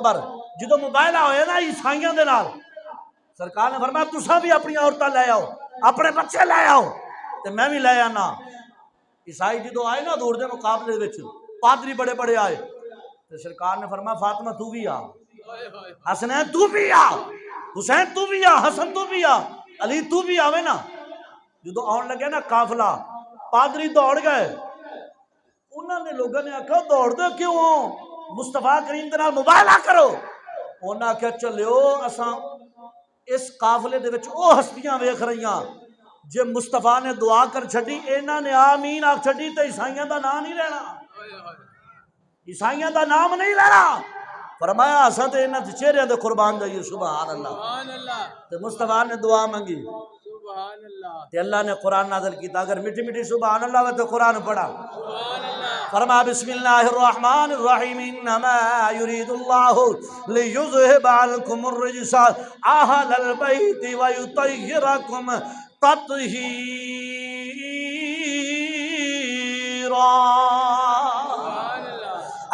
اکبر جدو مباہلہ ہوئے نا عیسائیاں دے نال سرکار نے فرمایا تساں بھی اپنی عورتاں لے آؤ اپنے بچے لے آؤ تے میں بھی لے آنا عیسائی جدو آئے نا دور دے مقابلے وچ پادری بڑے بڑے آئے تے سرکار نے فرمایا فاطمہ تو بھی آ حسنین تو بھی آ حسین تو بھی آ حسن تو بھی آ علی تو بھی آوے نا جدو آن لگے نا قافلہ پادری دوڑ گئے انہوں نے لوگوں نے آکھا دوڑ دے کیوں مصطفیٰ کریم دے نال مباہلہ کرو انہوں نے آکھا چلیو اساں اس قافلے دے وچ او ہستیاں ویکھ رہیاں جے مصطفیٰ نے دعا کر چھڈی انہاں نے آمین آکھ چھڈی تے عیسائیاں دا نام نہیں لینا عیسائیاں دا نام نہیں لینا فرمایا اساں تے انہاں دے چہرے دے قربان جائیے سبحان اللہ تے مصطفیٰ نے دعا منگی سبحان اللہ تے اللہ نے قرآن نازل کیتا اگر میٹھی میٹھی سبحان اللہ تے قرآن پڑھا فرما بسم اللہ الرحمن الرحیم انما یرید اللہ لیذہب عنکم الرجس اہل البیت ویطہرکم تطہیرا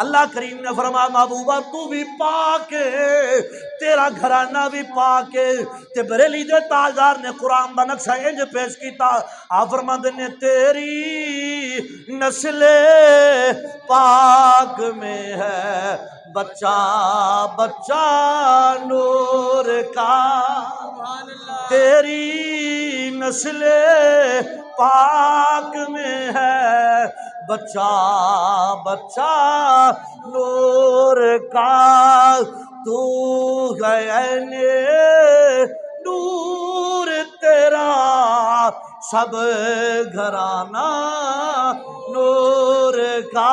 اللہ کریم نے فرمایا محبوبہ تو بھی پاک ہے تیرا گھرانہ بھی پاک ہے تے بریلی دے تاجدار نے قرآن با نقشہ انج پیش کیتا آپ فرماتے نے تیری نسل پاک میں ہے بچہ بچہ نور کا تیری نسل پاک میں ہے بچہ بچہ نور کا تو عین نور تیرا سب گھرانہ نور کا